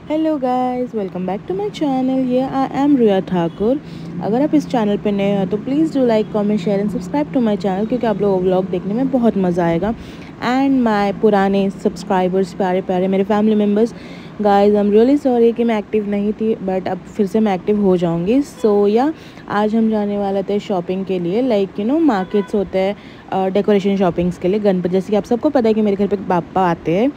Hello guys, welcome back to my channel. ये I M रिया ठाकुर। अगर आप इस चैनल पे नए हो तो please do like, comment, share and subscribe to my channel, क्योंकि आप लोगों को व्लॉग देखने में बहुत मज़ा आएगा। एंड माय पुराने सब्सक्राइबर्स, प्यारे प्यारे मेरे family members, guys I am really sorry कि मैं एक्टिव नहीं थी, बट अब फिर से मैं एक्टिव हो जाऊंगी। सो या आज हम जाने वाले थे शॉपिंग के लिए, लाइक मार्केट्स होते हैं डेकोरेशन शॉपिंग्स के लिए। गणपति, जैसे कि आप सबको पता है कि मेरे घर पे पापा आते हैं,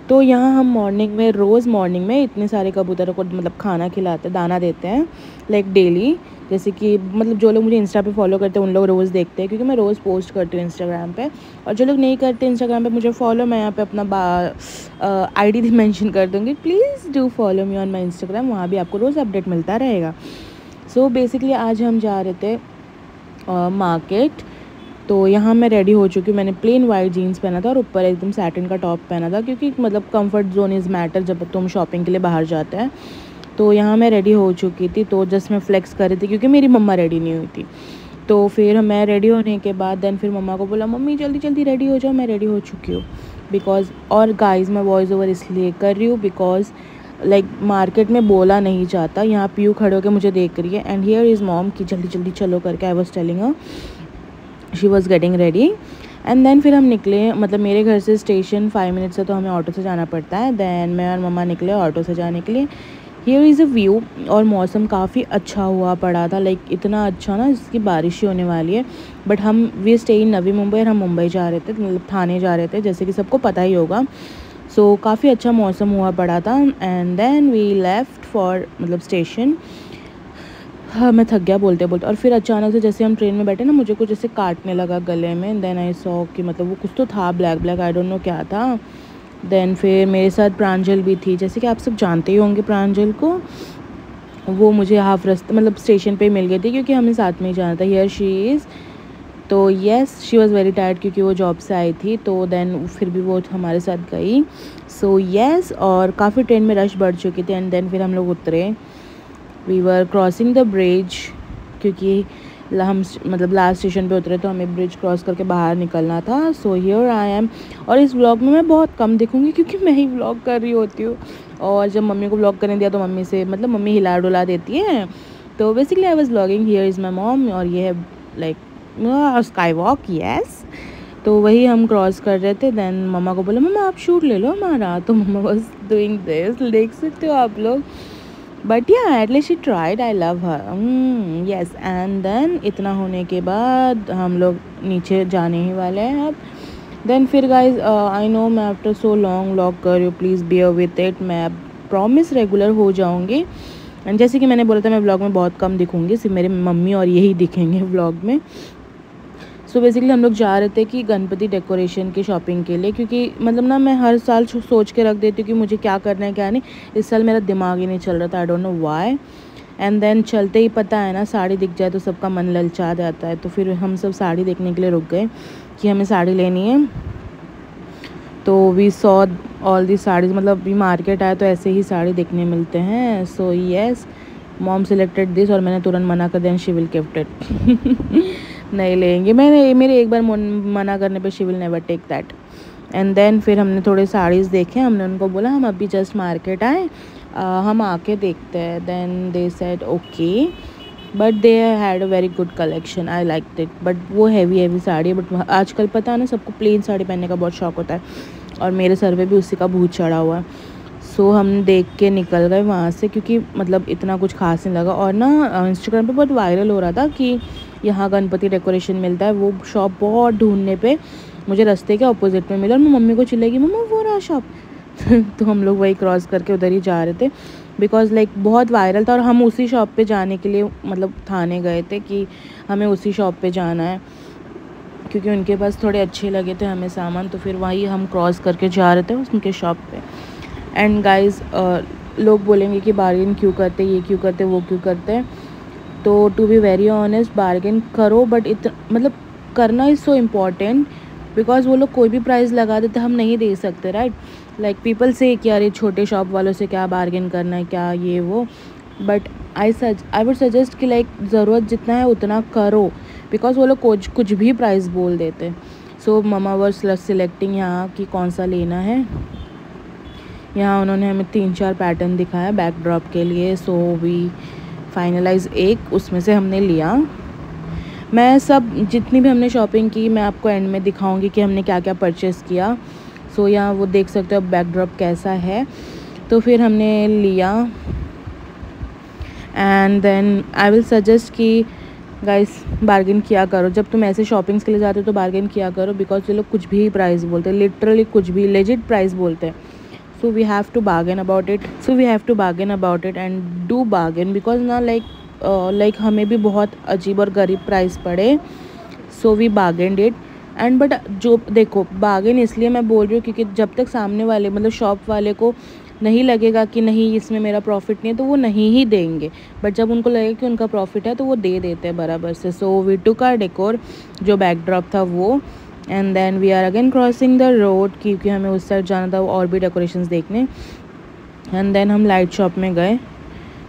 तो यहाँ हम मॉर्निंग में, रोज़ मॉर्निंग में इतने सारे कबूतरों को मतलब खाना खिलाते हैं, दाना देते हैं, लाइक डेली। जैसे कि मतलब जो लोग मुझे इंस्टा पे फॉलो करते हैं उन लोग रोज़ देखते हैं, क्योंकि मैं रोज़ पोस्ट करती हूँ इंस्टाग्राम पे। और जो लोग नहीं करते इंस्टाग्राम पे मुझे फॉलो, मैं यहाँ पे अपना आईडी भी मेंशन कर दूँगी। Please do follow me on my Instagram, वहाँ भी आपको रोज़ अपडेट मिलता रहेगा। सो बेसिकली आज हम जा रहे थे मार्केट। तो यहाँ मैं रेडी हो चुकी हूँ। मैंने प्लेन वाइट जीन्स पहना था और ऊपर एकदम सैटिन का टॉप पहना था, क्योंकि मतलब कंफर्ट जोन इज़ मैटर जब तुम शॉपिंग के लिए बाहर जाते हैं। तो यहाँ मैं रेडी हो चुकी थी, तो जस्ट मैं फ्लेक्स कर रही थी क्योंकि मेरी मम्मा रेडी नहीं हुई थी। तो फिर मैं रेडी होने के बाद देन फिर मम्मा को बोला, मम्मी जल्दी जल्दी रेडी हो जाओ, मैं रेडी हो चुकी हूँ। बिकॉज और गाइज मैं वॉइस ओवर इसलिए कर रही हूँ बिकॉज लाइक मार्केट में बोला नहीं जाता। यहाँ पीयू खड़े होकर मुझे देख रही है एंड हियर इज़ मॉम कि जल्दी जल्दी चलो करके I was telling her. She was getting ready and then फिर हम निकले। मतलब मेरे घर से स्टेशन 5 मिनट से, तो हमें ऑटो से जाना पड़ता है। देन मैं और मम्मा निकले ऑटो से जाने के लिए। Here is a view. और मौसम काफ़ी अच्छा हुआ पड़ा था, लाइक इतना अच्छा ना जिसकी बारिश ही होने वाली है। बट हम we stay in Navi Mumbai और हम मुंबई जा रहे थे, मतलब थाने जा रहे थे, जैसे कि सबको पता ही होगा। सो काफ़ी अच्छा मौसम हुआ पड़ा था and then we left for मतलब स्टेशन। हाँ, मैं थक गया बोलते बोलते। और फिर अचानक से जैसे हम ट्रेन में बैठे ना, मुझे कुछ ऐसे काटने लगा गले में। देन आई सॉ कि मतलब वो कुछ तो था black black, I don't no क्या था। देन फिर मेरे साथ प्रांजल भी थी, जैसे कि आप सब जानते ही होंगे प्रांजल को। वो मुझे हाफ रास्ते मतलब स्टेशन पे मिल गई थी, क्योंकि हमें साथ में ही जाना था। Here she is. तो yes, she was very tired क्योंकि वो जॉब से आई थी। तो देन फिर भी वो हमारे साथ गई। सो येस, और काफ़ी ट्रेन में रश बढ़ चुकी थी एंड देन फिर हम लोग उतरे। We were crossing the bridge, क्योंकि हम मतलब लास्ट स्टेशन पे उतरे, तो हमें ब्रिज क्रॉस करके बाहर निकलना था। So here I am. और इस व्लॉग में मैं बहुत कम दिखूंगी क्योंकि मैं ही व्लॉग कर रही होती हूँ। और जब मम्मी को व्लॉग करने दिया तो मम्मी से मतलब मम्मी हिला डुला देती है। तो basically I was vlogging. Here is my mom और ये है लाइक स्काई वॉक। येस। तो वही हम क्रॉस कर रहे थे। देन मम्मा को बोला, मम्मा आप शूट ले लो हमारा। तो मम्मा वॉज डूइंग दिस, देख सकते हो आप लोग। बट या at least she tried, I love her. Yes. And then इतना होने के बाद हम लोग नीचे जाने ही वाले हैं अब। देन फिर गाइज आई नो मैं आफ्टर सो लॉन्ग व्लॉग कर रही हूँ, प्लीज़ बियर विथ इट। मैं प्रॉमिस रेगुलर हो जाऊँगी। एंड जैसे कि मैंने बोला था, मैं व्लॉग में बहुत कम दिखूँगी, सिर्फ मेरे मम्मी और यही दिखेंगे व्लॉग में। सो बेसिकली हम लोग जा रहे थे कि गणपति डेकोरेशन की शॉपिंग के लिए, क्योंकि मतलब ना मैं हर साल सोच के रख देती हूँ कि मुझे क्या करना है क्या नहीं। इस साल मेरा दिमाग ही नहीं चल रहा था, I don't know why. And then चलते ही पता है ना, साड़ी दिख जाए तो सबका मन ललचा जाता है। तो फिर हम सब साड़ी देखने के लिए रुक गए कि हमें साड़ी लेनी है। तो we saw all the saris, मतलब अभी मार्केट आया तो ऐसे ही साड़ी देखने मिलते हैं। So yes, mom selected this और मैंने तुरंत मना कर दिया, शी विल गिफ्ट इट। नहीं लेंगे, मैंने मेरे एक बार मना करने पे she will never take that. And then फिर हमने थोड़े साड़ीज़ देखे, हमने उनको बोला हम अभी जस्ट मार्केट आए, हम आके देखते हैं। Then they said okay, but they had a very good collection, I like it. But वो हैवी हैवी साड़ी है, बट आजकल पता है ना सबको प्लेन साड़ी पहनने का बहुत शौक होता है, और मेरे सर पे भी उसी का भूत चढ़ा हुआ है। सो हम देख के निकल गए वहाँ से, क्योंकि मतलब इतना कुछ खास नहीं लगा। और ना इंस्टाग्राम पे बहुत वायरल हो रहा था कि यहाँ गणपति डेकोरेशन मिलता है। वो शॉप बहुत ढूंढने पे मुझे रास्ते के अपोजिट में मिला और मैं मम्मी को चिल्लाई, मम्मा वो रहा शॉप। तो हम लोग वही क्रॉस करके उधर ही जा रहे थे, बिकॉज़ लाइक बहुत वायरल था। और हम उसी शॉप पे जाने के लिए मतलब थाने गए थे कि हमें उसी शॉप पे जाना है, क्योंकि उनके पास थोड़े अच्छे लगे थे हमें सामान। तो फिर वही हम क्रॉस करके जा रहे थे उनके शॉप पे। एंड गाइस, लोग बोलेंगे कि बार्गेन क्यों करते, ये क्यों करते, वो क्यों करते। तो to be very honest, bargain करो, बट मतलब करना इज़ सो इम्पॉर्टेंट, बिकॉज वो लोग कोई भी प्राइस लगा देते, हम नहीं दे सकते, राइट। लाइक पीपल से कि अरे छोटे शॉप वालों से क्या बार्गेन करना है, क्या ये वो। बट आई वुड सजेस्ट कि लाइक ज़रूरत जितना है उतना करो, बिकॉज वो लोग कुछ भी प्राइस बोल देते। सो ममा वर सिलेक्टिंग यहाँ कि कौन सा लेना है। यहाँ उन्होंने हमें 3-4 पैटर्न दिखाया बैकड्रॉप के लिए। सो वी फाइनलाइज एक उसमें से हमने लिया। मैं सब जितनी भी हमने शॉपिंग की मैं आपको एंड में दिखाऊंगी कि हमने क्या क्या परचेज़ किया। सो यहाँ वो देख सकते हो बैकड्रॉप कैसा है। तो फिर हमने लिया and then I will suggest कि गाइस बार्गेन किया करो। जब तुम ऐसे शॉपिंग्स के लिए जाते हो तो बार्गेन किया करो, बिकॉज ये लोग कुछ भी प्राइस बोलते हैं, लिटरली कुछ भी लेजिट प्राइस बोलते हैं। So we have to bargain about it and do bargain, because ना लाइक हमें भी बहुत अजीब और गरीब प्राइस पड़े। So we bargained it and but जो देखो बार्गेन इसलिए मैं बोल रही हूँ क्योंकि जब तक सामने वाले मतलब शॉप वाले को नहीं लगेगा कि नहीं इसमें मेरा प्रॉफिट नहीं है तो वो नहीं ही देंगे, बट जब उनको लगेगा कि उनका प्रॉफिट है तो वो दे देते हैं बराबर से। So we took our decor जो बैकड्रॉप था वो, and then we are again crossing the road क्योंकि हमें उस साइड जाना था और भी डेकोरेशंस देखने। एंड देन हम लाइट शॉप में गए।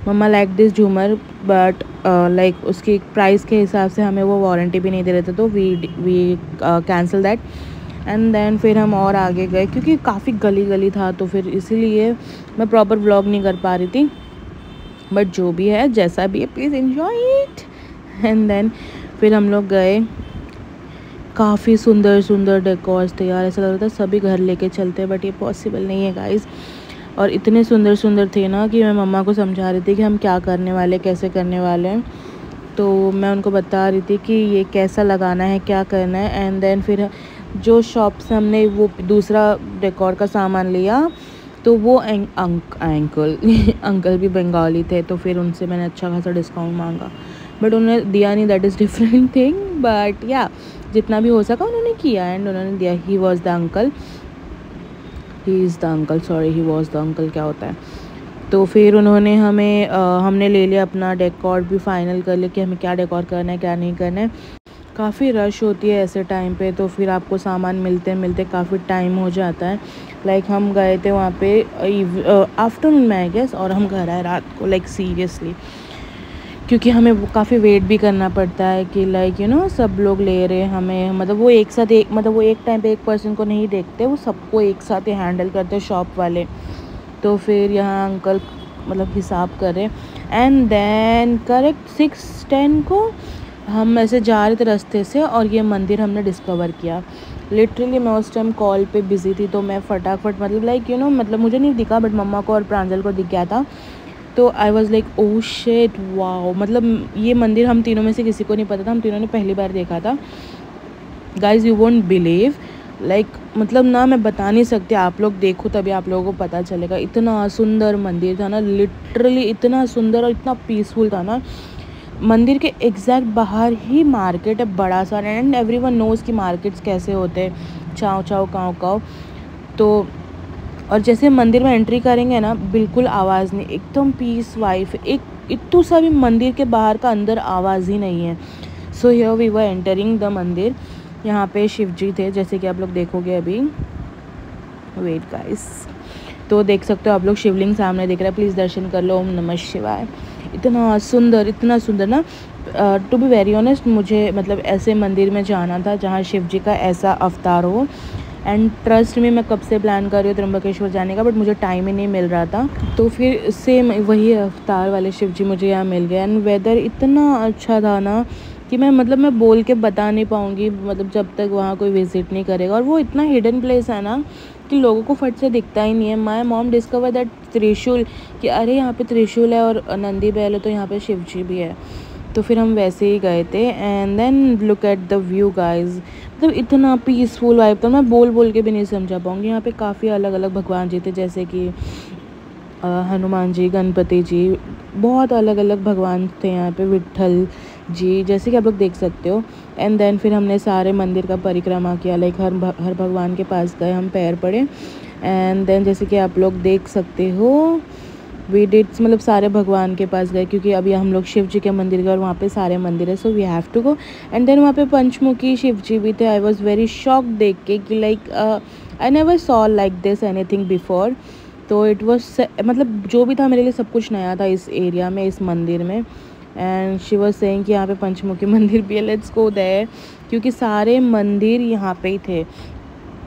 मम्मा लाइक दिस झूमर बट लाइक उसकी प्राइस के हिसाब से हमें वो वारंटी भी नहीं दे रहे थे, तो we cancel that. And then फिर हम और आगे गए क्योंकि काफ़ी गली था, तो फिर इसीलिए मैं प्रॉपर व्लॉग नहीं कर पा रही थी, बट जो भी है जैसा भी है please enjoy it. And then फिर हम लोग गए, काफ़ी सुंदर डेकोर्स थे यार, ऐसा लग रहा था सभी घर लेके चलते, बट ये पॉसिबल नहीं है गाइज़। और इतने सुंदर थे ना कि मैं मम्मा को समझा रही थी कि हम क्या करने वाले, कैसे करने वाले हैं। तो मैं उनको बता रही थी कि ये कैसा लगाना है, क्या करना है। एंड देन फिर जो शॉप से हमने वो दूसरा डेकोर का सामान लिया तो वो अंकल अंकल भी बंगाली थे, तो फिर उनसे मैंने अच्छा खासा डिस्काउंट मांगा, बट उन्होंने दिया नहीं, that is different thing. But या जितना भी हो सका उन्होंने किया एंड उन्होंने दिया। ही वॉज द अंकल क्या होता है। तो फिर उन्होंने हमें हमने ले लिया अपना डेकोर भी फाइनल कर लिया कि हमें क्या डेकोर करना है क्या नहीं करना है। काफ़ी रश होती है ऐसे टाइम पे, तो फिर आपको सामान मिलते काफ़ी टाइम हो जाता है। लाइक हम गए थे वहाँ पे आफ्टरनून में आई गेस, और हम घर आए रात को, लाइक सीरियसली, क्योंकि हमें वो काफ़ी वेट भी करना पड़ता है कि लाइक सब लोग ले रहे हैं हमें, मतलब वो एक साथ वो एक टाइम पे एक पर्सन को नहीं देखते, वो सबको एक साथ ही हैंडल करते हैं शॉप वाले। तो फिर यहाँ अंकल मतलब हिसाब कर रहे एंड देन करेक्ट 6:10 को हम ऐसे जा रहे थे रास्ते से और ये मंदिर हमने डिस्कवर किया। लिटरली मैं उस टाइम कॉल पे बिज़ी थी, तो मैं फटाफट मतलब लाइक मतलब मुझे नहीं दिखा, बट मम्मा को और प्रांजल को दिख गया था। तो I was like oh shit wow, मतलब ये मंदिर हम तीनों में से किसी को नहीं पता था, हम तीनों ने पहली बार देखा था। Guys you won't believe, like मतलब ना मैं बता नहीं सकती, आप लोग देखो तभी आप लोगों को पता चलेगा। इतना सुंदर मंदिर था ना, लिटरली इतना सुंदर और इतना पीसफुल था ना। मंदिर के एग्जैक्ट बाहर ही मार्केट है बड़ा सा, एंड एवरीवन नोज़ कि मार्केट्स कैसे होते हैं, चाव चाव काव काव। तो और जैसे मंदिर में एंट्री करेंगे ना, बिल्कुल आवाज़ नहीं, एकदम पीस वाइफ, एक इतू सा भी मंदिर के बाहर का अंदर आवाज़ ही नहीं है। So here we were entering the mandir. यहाँ पे शिव जी थे जैसे कि आप लोग देखोगे अभी, वेट गाइस, तो देख सकते हो आप लोग शिवलिंग सामने दिख रहा है, प्लीज़ दर्शन कर लो। ओम नमः शिवाय। इतना सुंदर ना, टू बी वेरी ऑनेस्ट मुझे मतलब ऐसे मंदिर में जाना था जहाँ शिव जी का ऐसा अवतार हो। एंड ट्रस्ट में मैं कब से प्लान कर रही हूँ त्र्यंबकेश्वर जाने का, बट मुझे टाइम ही नहीं मिल रहा था। तो फिर सेम वही अवतार वाले शिव जी मुझे यहाँ मिल गए। एंड वेदर इतना अच्छा था ना कि मैं बोल के बता नहीं पाऊँगी, मतलब जब तक वहाँ कोई विज़िट नहीं करेगा। और वो इतना हिडन प्लेस है ना कि लोगों को फट से दिखता ही नहीं है। माय मॉम डिस्कवर दैट त्रिशूल, कि अरे यहाँ पे त्रिशूल है और नंदी बैल है, तो यहाँ पे शिव जी भी है। तो फिर हम वैसे ही गए थे। And then look at the view guys, मतलब इतना पीसफुल वाइब था, मैं बोल के भी नहीं समझा पाऊँगी। यहाँ पे काफ़ी अलग अलग भगवान जी थे, जैसे कि हनुमान जी, गणपति जी, बहुत अलग अलग भगवान थे यहाँ पे, विट्ठल जी, जैसे कि आप लोग देख सकते हो। एंड देन फिर हमने सारे मंदिर का परिक्रमा किया, लाइक हर भगवान के पास गए, हम पैर पड़े। एंड देन जैसे कि आप लोग देख सकते हो वी डिड, मतलब सारे भगवान के पास गए, क्योंकि अभी हम लोग शिव जी के मंदिर गए और वहाँ पे सारे मंदिर है, so we have to go. And then वहाँ पे पंचमुखी शिव जी भी थे। आई वॉज वेरी शॉक देख के कि like I never saw like this anything before. तो इट वॉज मतलब जो भी था मेरे लिए सब कुछ नया था इस एरिया में, इस मंदिर में। एंड शी वॉज सेइंग कि यहाँ पे पंचमुखी मंदिर भी है, लेट्स गो देयर, क्योंकि सारे मंदिर यहाँ पे ही थे।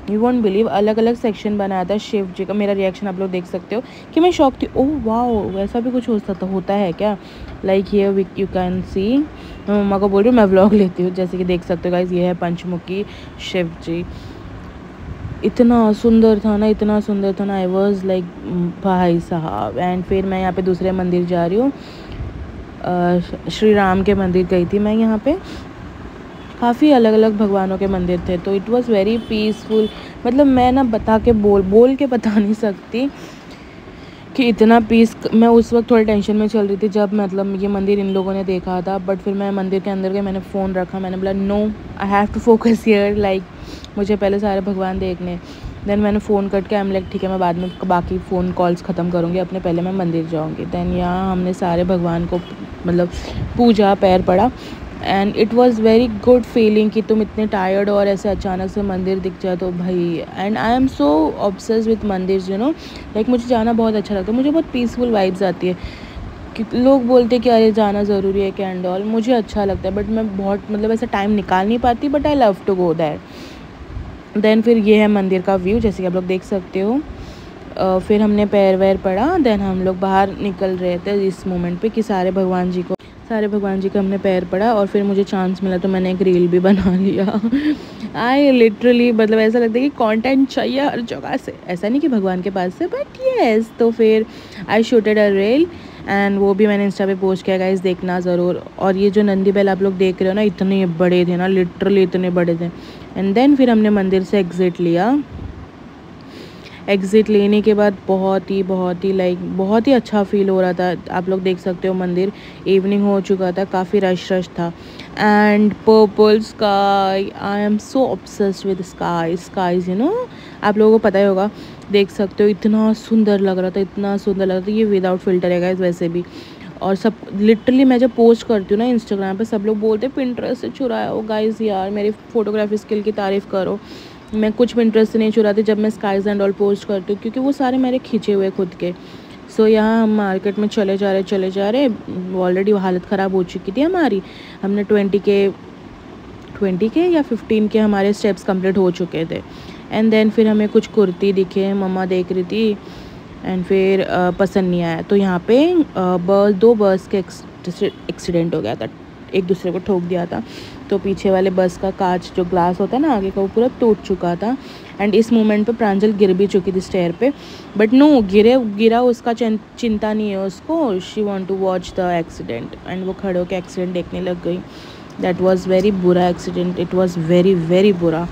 यू वोंट बिलीव, अलग अलग सेक्शन बनाया था शिव जी का। मेरा रिएक्शन आप लोग देख सकते हो कि मैं शॉक थी। ओह वाओ, वैसा भी कुछ होता है क्या? Like here you can see. मैं मम्मा को बोल रही हूँ मैं व्लॉग लेती हूँ। जैसे कि देख सकते हो गाइज, ये है पंचमुखी शिव जी। इतना सुंदर था ना, इतना सुंदर था ना, आई वॉज लाइक भाई साहब। एंड फिर मैं यहाँ पे दूसरे मंदिर जा रही हूँ, श्री राम के मंदिर गई थी मैं। यहाँ पे काफ़ी अलग अलग भगवानों के मंदिर थे, तो इट वाज़ वेरी पीसफुल। मतलब मैं ना बोल के बता नहीं सकती कि इतना पीस। मैं उस वक्त थोड़ी टेंशन में चल रही थी जब मतलब ये मंदिर इन लोगों ने देखा था, बट फिर मैं मंदिर के अंदर गई, मैंने फ़ोन रखा, मैंने बोला no, I have to focus here, like मुझे पहले सारे भगवान देखने। देन मैंने फ़ोन कट के आई एम लाइक ठीक है, मैं बाद में बाकी फ़ोन कॉल्स ख़त्म करूँगी अपने, पहले मैं मंदिर जाऊँगी। देन यहाँ हमने सारे भगवान को मतलब पूजा, पैर पड़ा। And it was very good feeling कि तुम इतने टायर्ड हो और ऐसे अचानक से मंदिर दिख जाए तो भाई। And I am so obsessed with मंदिर, यू नो, लाइक मुझे जाना बहुत अच्छा लगता है, मुझे बहुत पीसफुल वाइब्स आती है। कि लोग बोलते हैं कि अरे जाना ज़रूरी है क्या एंड ऑल, मुझे अच्छा लगता है, बट मैं बहुत मतलब ऐसा टाइम निकाल नहीं पाती, but I love to go that. Then फिर ये है मंदिर का व्यू, जैसे कि आप लोग देख सकते हो। फिर हमने पैर वैर पड़ा, देन हम लोग बाहर निकल रहे थे इस मोमेंट पे कि सारे भगवान जी का हमने पैर पड़ा। और फिर मुझे चांस मिला तो मैंने एक रील भी बना लिया। आई लिटरली मतलब ऐसा लगता है कि कंटेंट चाहिए हर जगह से, ऐसा नहीं कि भगवान के पास से, बट येस। तो फिर आई शूटेड अ रील एंड वो भी मैंने इंस्टा पे पोस्ट किया, गाइस देखना ज़रूर। और ये जो नंदी बैल आप लोग देख रहे हो ना, इतने बड़े थे ना, लिटरली इतने बड़े थे। एंड देन फिर हमने मंदिर से एग्ज़िट लिया। एग्ज़िट लेने के बाद बहुत ही लाइक बहुत ही अच्छा फील हो रहा था। आप लोग देख सकते हो मंदिर, इवनिंग हो चुका था, काफ़ी रश था। And purple sky, I am so obsessed with skies, you know, आप लोगों को पता ही होगा। देख सकते हो इतना सुंदर लग रहा था, इतना सुंदर लग रहा था। ये विदाउट फिल्टर है गाइस वैसे भी। और सब लिटरली मैं जब पोस्ट करती हूँ ना इंस्टाग्राम पे, सब लोग बोलते हैं पिंटरेस्ट से चुराया हो। गाइस यार मेरी फ़ोटोग्राफी स्किल की तारीफ़ करो। मैं कुछ पिंटरेस्ट से नहीं चुराती जब मैं स्काईज़ एंड ऑल पोस्ट करती हूँ, क्योंकि वो सारे मेरे खींचे हुए खुद के। सो यहाँ हम मार्केट में चले जा रहे। ऑलरेडी हालत ख़राब हो चुकी थी हमारी। हमने 20 के या 15 के हमारे स्टेप्स कंप्लीट हो चुके थे। एंड देन फिर हमें कुछ कुर्ती दिखे, मम्मा देख रही थी, एंड फिर पसंद नहीं आया। तो यहाँ पे दो बस के एक्सीडेंट हो गया था, एक दूसरे को ठोक दिया था। तो पीछे वाले बस का कांच जो ग्लास होता है ना आगे का, वो पूरा टूट चुका था। एंड इस मोमेंट पे प्रांजल गिर भी चुकी थी स्टेयर पे, बट नो, गिरा उसका चिंता नहीं है उसको। She want to watch the accident, and वो खड़े होकर एक्सीडेंट देखने लग गई। दैट वाज वेरी बुरा एक्सीडेंट, इट वाज वेरी वेरी बुरा।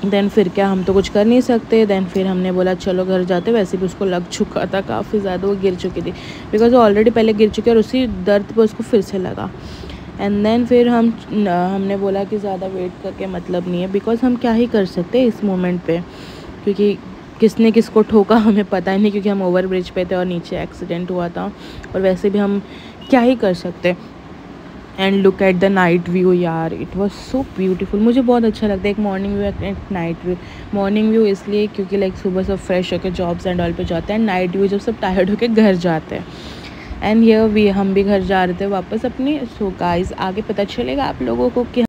देन फिर क्या, हम तो कुछ कर नहीं सकते। देन फिर हमने बोला चलो घर जाते, वैसे भी उसको लग चुका था काफ़ी ज़्यादा, वो गिर चुकी थी, बिकॉज वो ऑलरेडी पहले गिर चुकी है और उसी दर्द पे उसको फिर से लगा। एंड देन फिर हमने बोला कि ज़्यादा वेट करके मतलब नहीं है, बिकॉज हम क्या ही कर सकते हैं इस मोमेंट पे, क्योंकि किसने किसको ठोका हमें पता ही नहीं, क्योंकि हम ओवर ब्रिज पे थे और नीचे एक्सीडेंट हुआ था, और वैसे भी हम क्या ही कर सकते। And look at the night view यार, इट वॉज सो ब्यूटीफुल। मुझे बहुत अच्छा लगता है एक मॉर्निंग व्यू, एक नाइट व्यू। मॉर्निंग व्यू इसलिए क्योंकि लाइक सुबह सब फ्रेश होकर जॉब्स एंड ऑल पे जाते हैं, नाइट व्यू जब सब टायर्ड होकर घर जाते हैं। एंड हियर हम भी घर जा रहे थे वापस अपने। सो गाइस आगे पता चलेगा आप लोगों को कि